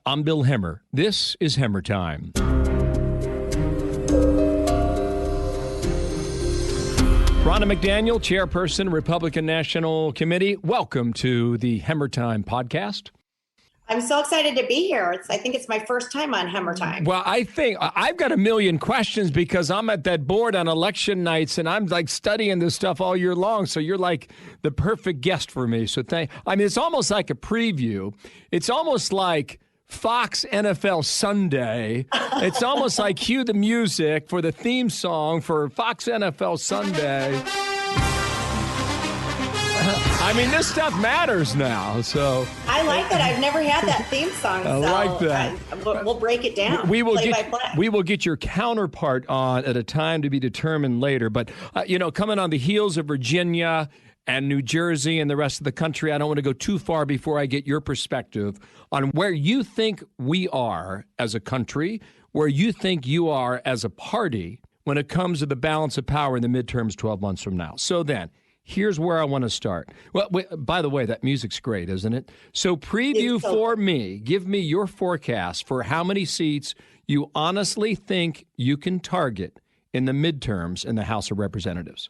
I'm Bill Hemmer. This is Hemmer Time. Ronna McDaniel, Chairperson, Republican National Committee. Welcome to the Hemmer Time podcast. I'm so excited to be here. I think it's my first time on Hemmer Time. Well, I think I've got a million questions because I'm at that board on election nights and I'm like studying this stuff all year long. So you're like the perfect guest for me. So it's almost like a preview. It's almost like Fox NFL Sunday. It's almost like cue the music for the theme song for Fox NFL Sunday. This stuff matters now. So I like that. I've never had that theme song. I like that. We'll break it down. We will get your counterpart on at a time to be determined later. But coming on the heels of Virginia and New Jersey and the rest of the country, I don't want to go too far before I get your perspective on where you think we are as a country, where you think you are as a party when it comes to the balance of power in the midterms 12 months from now. So then, here's where I want to start. Well, by the way, that music's great, isn't it? So preview for me. Give me your forecast for how many seats you honestly think you can target in the midterms in the House of Representatives.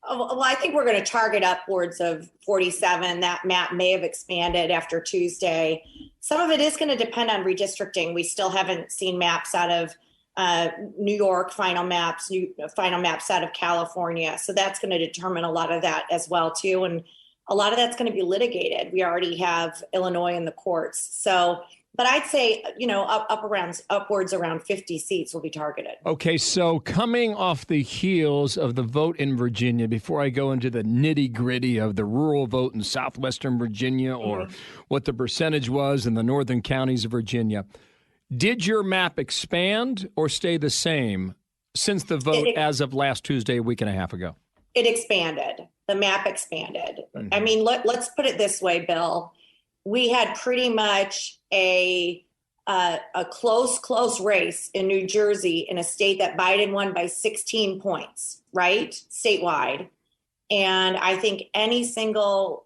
Well, I think we're going to target upwards of 47. That map may have expanded after Tuesday. Some of it is going to depend on redistricting. We still haven't seen maps out of New York, final maps out of California. So that's going to determine a lot of that as well, too. And a lot of that's going to be litigated. We already have Illinois in the courts. So, but I'd say, upwards around 50 seats will be targeted. Okay, so coming off the heels of the vote in Virginia, before I go into the nitty gritty of the rural vote in southwestern Virginia or what the percentage was in the northern counties of Virginia, did your map expand or stay the same since the vote as of last Tuesday, a week and a half ago? It expanded. The map expanded. Mm-hmm. Let's put it this way, Bill. We had pretty much a close race in New Jersey in a state that Biden won by 16 points, right? Statewide. And I think any single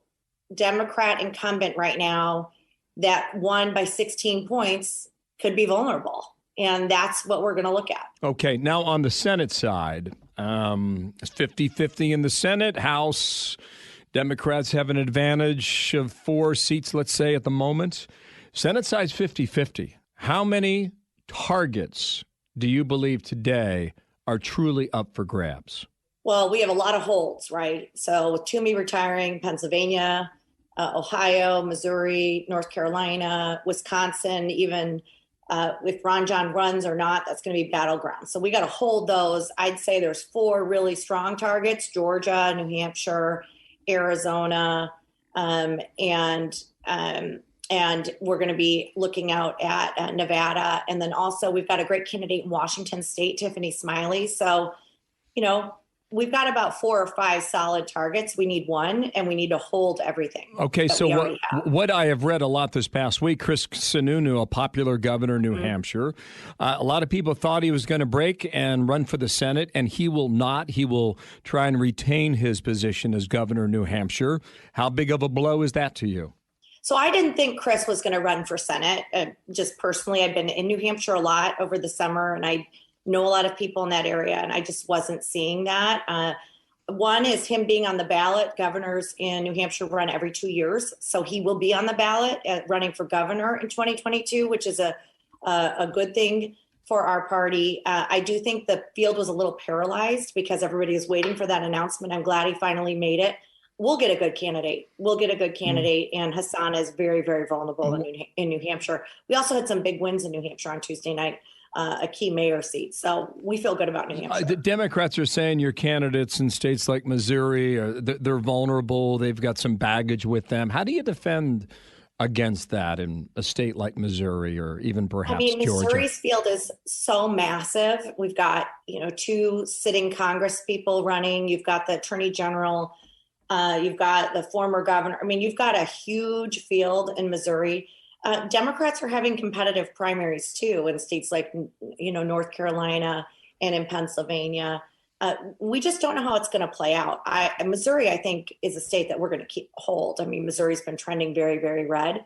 Democrat incumbent right now that won by 16 points could be vulnerable. And that's what we're going to look at. Okay. Now, on the Senate side, it's 50-50 in the Senate. House Democrats have an advantage of 4 seats, let's say, at the moment. Senate side's 50-50. How many targets do you believe today are truly up for grabs? Well, we have a lot of holds, right? So with Toomey retiring, Pennsylvania, Ohio, Missouri, North Carolina, Wisconsin, even if Ron John runs or not, that's going to be battleground. So we got to hold those. I'd say there's 4 really strong targets: Georgia, New Hampshire, Arizona, and we're going to be looking out at Nevada. And then also we've got a great candidate in Washington State, Tiffany Smiley. So, we've got about 4 or 5 solid targets. We need 1, and we need to hold everything. Okay, so what I have read a lot this past week, Chris Sununu, a popular governor in New Hampshire, a lot of people thought he was going to break and run for the Senate, and he will not. He will try and retain his position as governor of New Hampshire. How big of a blow is that to you? So I didn't think Chris was going to run for Senate. Just personally, I've been in New Hampshire a lot over the summer, and I know a lot of people in that area, and I just wasn't seeing that. One is him being on the ballot. Governors in New Hampshire run every 2 years, so he will be on the ballot running for governor in 2022, which is a good thing for our party. I do think the field was a little paralyzed because everybody is waiting for that announcement. I'm glad he finally made it. We'll get a good candidate. And Hassan is very, very vulnerable in New Hampshire. We also had some big wins in New Hampshire on Tuesday night. A key mayor seat. So we feel good about New Hampshire. The Democrats are saying your candidates in states like Missouri, they're vulnerable. They've got some baggage with them. How do you defend against that in a state like Missouri or even perhaps Georgia? Missouri's field is so massive. We've got, 2 sitting Congress people running. You've got the attorney general. You've got the former governor. You've got a huge field in Missouri. Democrats are having competitive primaries, too, in states like, North Carolina and in Pennsylvania. We just don't know how it's going to play out. Missouri, I think, is a state that we're going to hold. Missouri's been trending very, very red.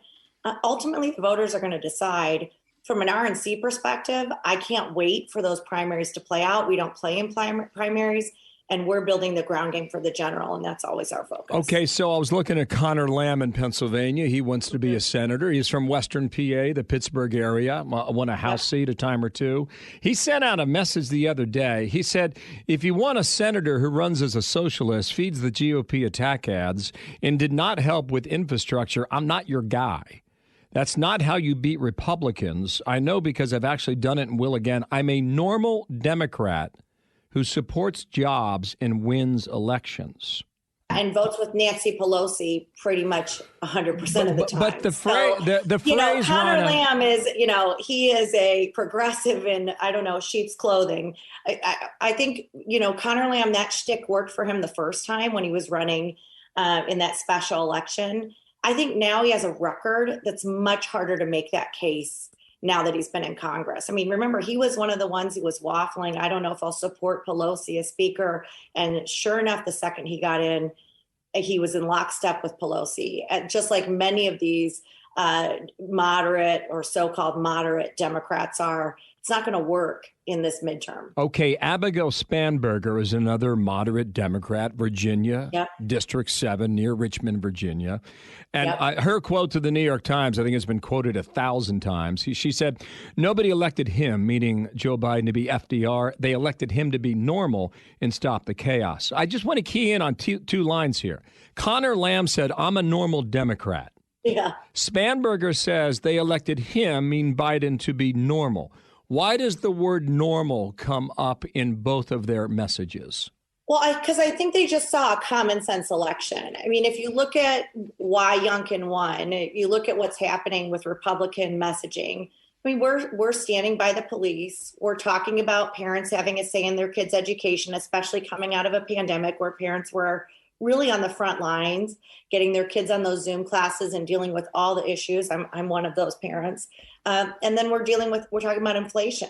Ultimately, the voters are going to decide. From an RNC perspective, I can't wait for those primaries to play out. We don't play in primaries, and we're building the ground game for the general, and that's always our focus. Okay, so I was looking at Connor Lamb in Pennsylvania. He wants to be a senator. He's from Western PA, the Pittsburgh area, won a House seat a time or two. He sent out a message the other day. He said, if you want a senator who runs as a socialist, feeds the GOP attack ads, and did not help with infrastructure, I'm not your guy. That's not how you beat Republicans. I know because I've actually done it and will again. I'm a normal Democrat who supports jobs and wins elections. And votes with Nancy Pelosi pretty much 100% of the time. But the phrase, the phrase, Connor Lamb is, he is a progressive in, sheep's clothing. I think, Connor Lamb, that shtick worked for him the first time when he was running in that special election. I think now he has a record that's much harder to make that case now that he's been in Congress. I mean, remember, he was one of the ones who was waffling, I don't know if I'll support Pelosi as speaker. And sure enough, the second he got in, he was in lockstep with Pelosi. And just like many of these moderate or so-called moderate Democrats are, it's not going to work in this midterm. Okay, Abigail Spanberger is another moderate Democrat, Virginia, District 7, near Richmond, Virginia. And her quote to the New York Times, I think has been quoted 1,000 times. She said, nobody elected him, meaning Joe Biden, to be FDR. They elected him to be normal and stop the chaos. I just want to key in on two lines here. Connor Lamb said, I'm a normal Democrat. Yeah. Spanberger says they elected him, mean Biden, to be normal. Why does the word normal come up in both of their messages? Well, because I think they just saw a common sense election. I mean, if you look at why Youngkin won, you look at what's happening with Republican messaging. I mean, we're standing by the police. We're talking about parents having a say in their kids' education, especially coming out of a pandemic where parents were really on the front lines, getting their kids on those Zoom classes and dealing with all the issues. I'm one of those parents. And then we're talking about inflation.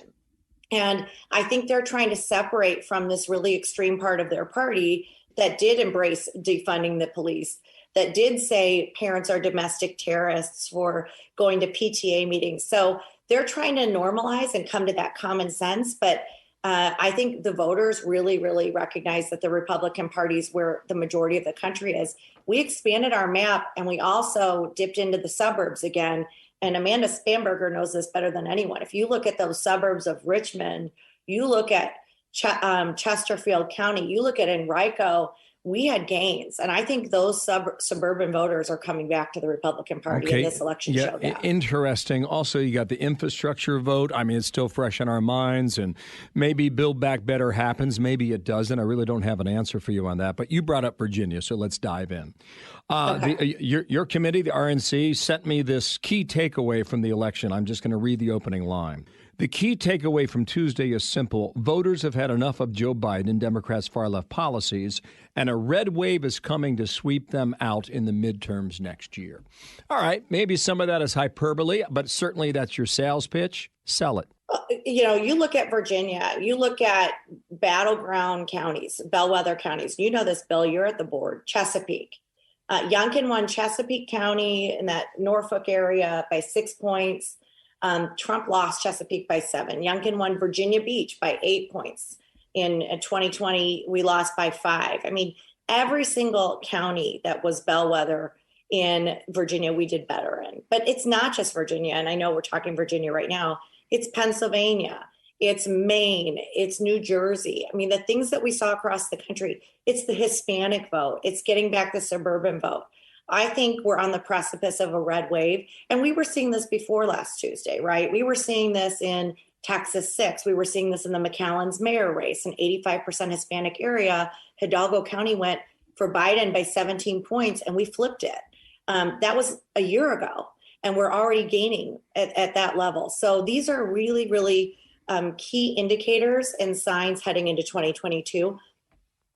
And I think they're trying to separate from this really extreme part of their party that did embrace defunding the police, that did say parents are domestic terrorists for going to PTA meetings. So they're trying to normalize and come to that common sense. But I think the voters really, really recognize that the Republican Party is where the majority of the country is. We expanded our map and we also dipped into the suburbs again. And Amanda Spanberger knows this better than anyone. If you look at those suburbs of Richmond, you look at Chesterfield County, you look at Enrico, we had gains. And I think those suburban voters are coming back to the Republican Party in this election showdown. Interesting. Also, you got the infrastructure vote. I mean, it's still fresh in our minds, and maybe Build Back Better happens. Maybe it doesn't. I really don't have an answer for you on that. But you brought up Virginia, so let's dive in. Your committee, the RNC, sent me this key takeaway from the election. I'm just going to read the opening line. The key takeaway from Tuesday is simple. Voters have had enough of Joe Biden and Democrats' far-left policies, and a red wave is coming to sweep them out in the midterms next year. All right, maybe some of that is hyperbole, but certainly that's your sales pitch. Sell it. You look at Virginia, you look at battleground counties, bellwether counties. You know this, Bill, you're at the board. Chesapeake. Youngkin won Chesapeake County in that Norfolk area by 6 points. Trump lost Chesapeake by 7. Youngkin won Virginia Beach by 8 points. In 2020, we lost by 5. I mean, every single county that was bellwether in Virginia, we did better in. But it's not just Virginia, and I know we're talking Virginia right now. It's Pennsylvania, it's Maine, it's New Jersey. I mean, the things that we saw across the country, it's the Hispanic vote. It's getting back the suburban vote. I think we're on the precipice of a red wave. And we were seeing this before last Tuesday, right? We were seeing this in Texas 6. We were seeing this in the McAllen's mayor race, an 85% Hispanic area. Hidalgo County went for Biden by 17 points, and we flipped it. That was a year ago, and we're already gaining at that level. So these are really, really key indicators and signs heading into 2022.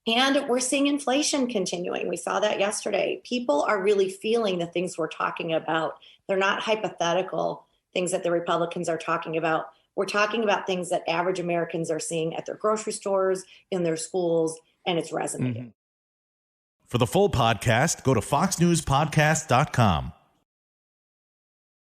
And we're seeing inflation continuing. We saw that yesterday. People are really feeling the things we're talking about. They're not hypothetical things that the Republicans are talking about. We're talking about things that average Americans are seeing at their grocery stores, in their schools, and it's resonating. For the full podcast, go to foxnewspodcast.com.